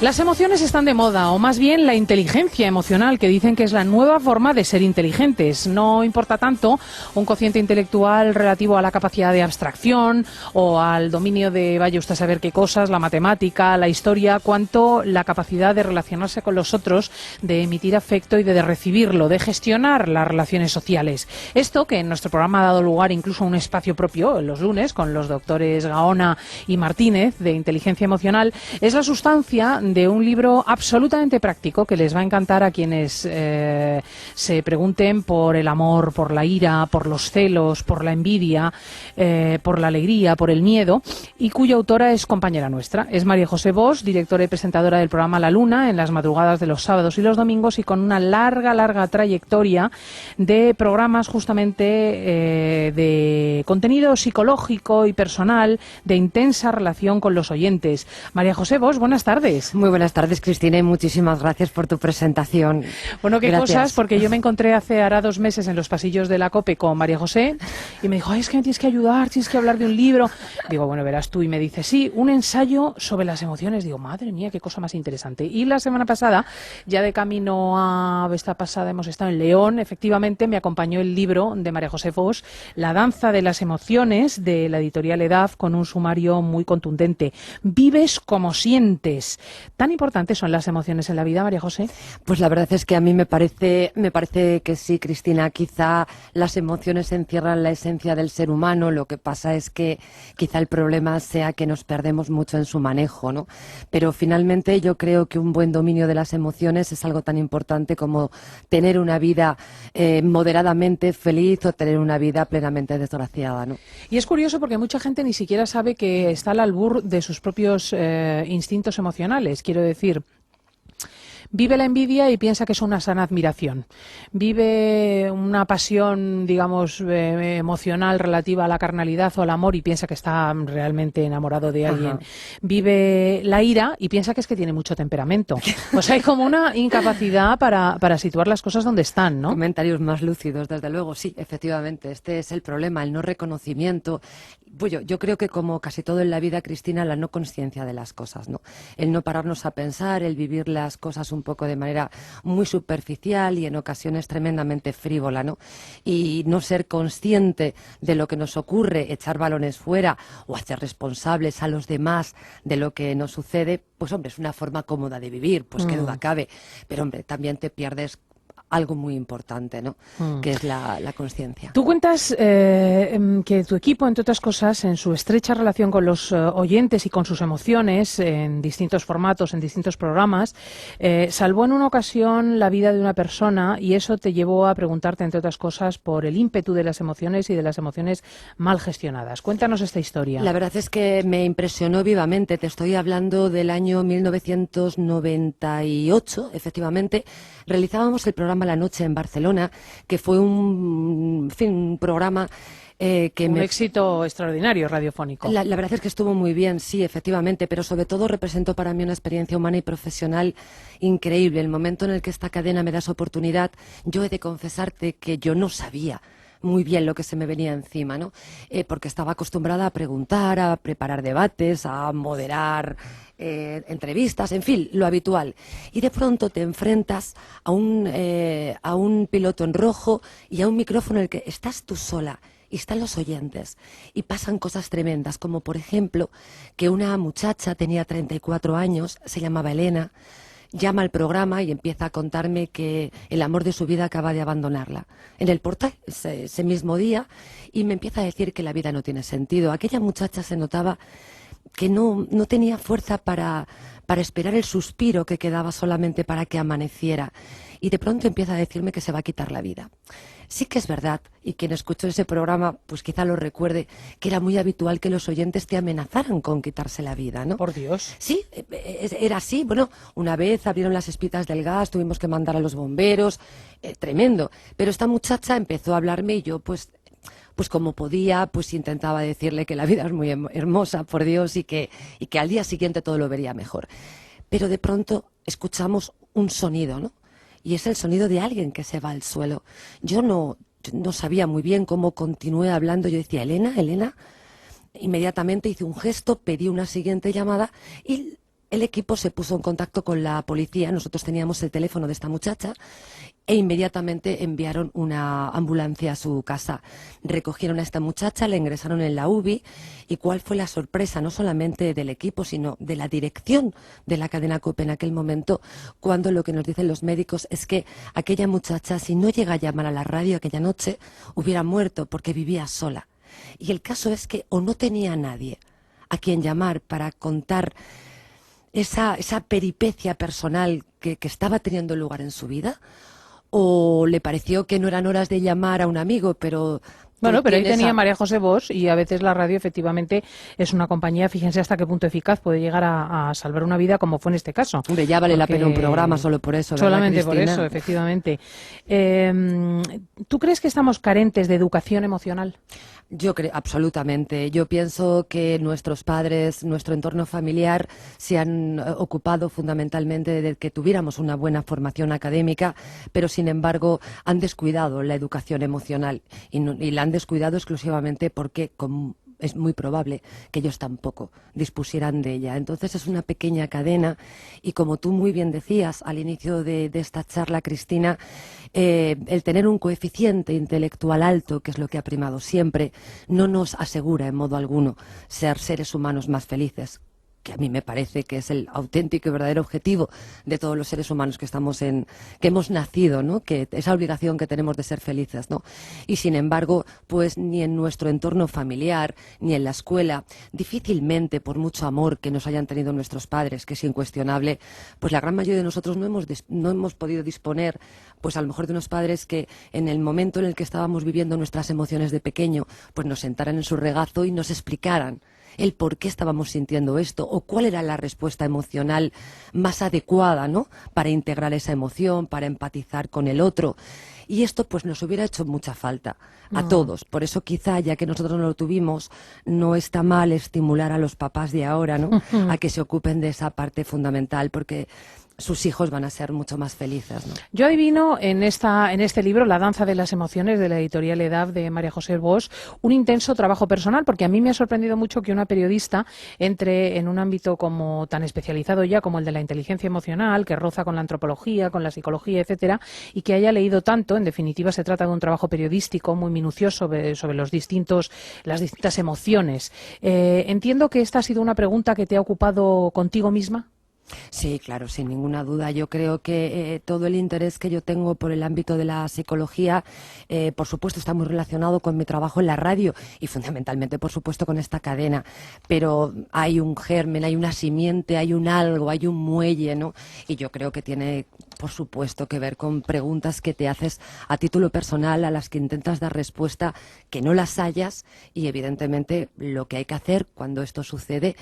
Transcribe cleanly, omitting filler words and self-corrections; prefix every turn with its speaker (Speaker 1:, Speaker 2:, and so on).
Speaker 1: Las emociones están de moda, o más bien la inteligencia emocional, que dicen que es la nueva forma de ser inteligentes. No importa tanto un cociente intelectual relativo a la capacidad de abstracción o al dominio de, vaya usted a saber qué cosas, la matemática, la historia, cuanto la capacidad de relacionarse con los otros, de emitir afecto y de recibirlo, de gestionar las relaciones sociales. Esto, que en nuestro programa ha dado lugar incluso a un espacio propio los lunes con los doctores Gaona y Martínez de inteligencia emocional, es la sustancia de un libro absolutamente práctico que les va a encantar a quienes se pregunten por el amor, por la ira, por los celos, por la envidia, por la alegría, por el miedo, y cuya autora es compañera nuestra. Es María José Bosch, directora y presentadora del programa La Luna en las madrugadas de los sábados y los domingos, y con una larga trayectoria de programas justamente de contenido psicológico y personal, de intensa relación con los oyentes. María José Bosch, buenas tardes.
Speaker 2: Muy buenas tardes, Cristina, y muchísimas gracias por tu presentación.
Speaker 1: Bueno, qué
Speaker 2: gracias.
Speaker 1: Cosas, porque yo me encontré hará 2 meses en los pasillos de la COPE con María José y me dijo, es que me tienes que ayudar, tienes que hablar de un libro. Digo, bueno, verás tú. Y me dice, sí, un ensayo sobre las emociones. Digo, madre mía, qué cosa más interesante. Y la semana pasada, ya de camino a esta pasada, hemos estado en León. Efectivamente, me acompañó el libro de María José Bosch, La danza de las emociones, de la editorial EDAF, con un sumario muy contundente. Vives como sientes. ¿Tan importantes son las emociones en la vida, María José?
Speaker 2: Pues la verdad es que a mí me parece que sí, Cristina. Quizá las emociones encierran la esencia del ser humano. Lo que pasa es que quizá el problema sea que nos perdemos mucho en su manejo, ¿no? Pero finalmente yo creo que un buen dominio de las emociones es algo tan importante como tener una vida moderadamente feliz o tener una vida plenamente desgraciada, ¿no?
Speaker 1: Y es curioso porque mucha gente ni siquiera sabe que está al albur de sus propios instintos emocionales. Quiero decir, vive la envidia y piensa que es una sana admiración. Vive una pasión, digamos, emocional relativa a la carnalidad o al amor y piensa que está realmente enamorado de alguien.
Speaker 2: Ajá.
Speaker 1: Vive la ira y piensa que es que tiene mucho temperamento. O sea, hay como una incapacidad para situar las cosas donde están, ¿no?
Speaker 2: Comentarios más lúcidos, desde luego, sí, efectivamente. Este es el problema, el no reconocimiento. Pues yo creo que como casi todo en la vida, Cristina, la no consciencia de las cosas, ¿no? El no pararnos a pensar, el vivir las cosas un poco de manera muy superficial y en ocasiones tremendamente frívola, ¿no? Y no ser consciente de lo que nos ocurre, echar balones fuera o hacer responsables a los demás de lo que nos sucede, pues hombre, es una forma cómoda de vivir, pues qué duda cabe. Pero hombre, también te pierdes algo muy importante, ¿no? Que es la conciencia.
Speaker 1: Tú cuentas que tu equipo, entre otras cosas, en su estrecha relación con los oyentes y con sus emociones, en distintos formatos, en distintos programas, salvó en una ocasión la vida de una persona, y eso te llevó a preguntarte, entre otras cosas, por el ímpetu de las emociones y de las emociones mal gestionadas. Cuéntanos esta historia.
Speaker 2: La verdad es que me impresionó vivamente. Te estoy hablando del año 1998, efectivamente. Realizábamos el programa La Noche en Barcelona, que fue un programa
Speaker 1: un éxito extraordinario radiofónico.
Speaker 2: La verdad es que estuvo muy bien, sí, efectivamente, pero sobre todo representó para mí una experiencia humana y profesional increíble. El momento en el que esta cadena me da esa oportunidad, yo he de confesarte que yo no sabía muy bien lo que se me venía encima, ¿no? Porque estaba acostumbrada a preguntar, a preparar debates, a moderar entrevistas, en fin, lo habitual. Y de pronto te enfrentas a un piloto en rojo y a un micrófono en el que estás tú sola y están los oyentes y pasan cosas tremendas, como por ejemplo que una muchacha tenía 34 años, se llamaba Elena, llama al programa y empieza a contarme que el amor de su vida acaba de abandonarla en el portal ese mismo día, y me empieza a decir que la vida no tiene sentido. Aquella muchacha se notaba que no tenía fuerza para esperar el suspiro que quedaba solamente para que amaneciera, y de pronto empieza a decirme que se va a quitar la vida. Sí que es verdad, y quien escuchó ese programa pues quizá lo recuerde, que era muy habitual que los oyentes te amenazaran con quitarse la vida, ¿no?
Speaker 1: Por Dios.
Speaker 2: Sí, era así. Bueno, una vez abrieron las espitas del gas, tuvimos que mandar a los bomberos, tremendo. Pero esta muchacha empezó a hablarme y yo pues como podía, pues intentaba decirle que la vida es muy hermosa, por Dios, y que al día siguiente todo lo vería mejor. Pero de pronto escuchamos un sonido, ¿no? Y es el sonido de alguien que se va al suelo. Yo no sabía muy bien cómo continué hablando. Yo decía, Elena, Elena. Inmediatamente hice un gesto, pedí una siguiente llamada y el equipo se puso en contacto con la policía. Nosotros teníamos el teléfono de esta muchacha e inmediatamente enviaron una ambulancia a su casa. Recogieron a esta muchacha, la ingresaron en la UBI. ¿Y cuál fue la sorpresa? No solamente del equipo, sino de la dirección de la cadena COPE en aquel momento, cuando lo que nos dicen los médicos es que aquella muchacha, si no llega a llamar a la radio aquella noche, hubiera muerto porque vivía sola. Y el caso es que o no tenía a nadie a quien llamar para contar esa peripecia personal que estaba teniendo lugar en su vida, o le pareció que no eran horas de llamar a un amigo, pero...
Speaker 1: Bueno, pero ahí tenía María José Bosch, y a veces la radio efectivamente es una compañía, fíjense hasta qué punto eficaz puede llegar a salvar una vida, como fue en este caso.
Speaker 2: Hombre, ya vale la pena un programa solo por eso, ¿verdad,
Speaker 1: solamente
Speaker 2: Cristina?
Speaker 1: por eso, efectivamente. ¿Tú crees que estamos carentes de educación emocional?
Speaker 2: Yo creo, absolutamente. Yo pienso que nuestros padres, nuestro entorno familiar, se han ocupado fundamentalmente de que tuviéramos una buena formación académica, pero sin embargo han descuidado la educación emocional y la han descuidado exclusivamente porque es muy probable que ellos tampoco dispusieran de ella. Entonces es una pequeña cadena y, como tú muy bien decías al inicio de esta charla, Cristina, el tener un coeficiente intelectual alto, que es lo que ha primado siempre, no nos asegura en modo alguno ser seres humanos más felices, que a mí me parece que es el auténtico y verdadero objetivo de todos los seres humanos que hemos nacido, ¿no? Que esa obligación que tenemos de ser felices, ¿no? Y sin embargo, pues ni en nuestro entorno familiar, ni en la escuela, difícilmente, por mucho amor que nos hayan tenido nuestros padres, que es incuestionable, pues la gran mayoría de nosotros no hemos podido disponer, pues a lo mejor de unos padres que en el momento en el que estábamos viviendo nuestras emociones de pequeño, pues nos sentaran en su regazo y nos explicaran el por qué estábamos sintiendo esto o cuál era la respuesta emocional más adecuada, ¿no?, para integrar esa emoción, para empatizar con el otro. Y esto pues nos hubiera hecho mucha falta a todos. Por eso quizá, ya que nosotros no lo tuvimos, no está mal estimular a los papás de ahora, ¿no?, a que se ocupen de esa parte fundamental, porque sus hijos van a ser mucho más felices, ¿no?
Speaker 1: Yo adivino en este libro, La danza de las emociones, de la editorial EDAV, de María José Bosch, un intenso trabajo personal, porque a mí me ha sorprendido mucho que una periodista entre en un ámbito como tan especializado ya como el de la inteligencia emocional, que roza con la antropología, con la psicología, etcétera, y que haya leído tanto. En definitiva, se trata de un trabajo periodístico muy minucioso sobre las distintas emociones. Entiendo que esta ha sido una pregunta que te ha ocupado contigo misma.
Speaker 2: Sí, claro, sin ninguna duda. Yo creo que todo el interés que yo tengo por el ámbito de la psicología, por supuesto, está muy relacionado con mi trabajo en la radio y fundamentalmente, por supuesto, con esta cadena. Pero hay un germen, hay una simiente, hay un algo, hay un muelle, ¿no? Y yo creo que tiene, por supuesto, que ver con preguntas que te haces a título personal, a las que intentas dar respuesta, que no las hayas, y evidentemente lo que hay que hacer cuando esto sucede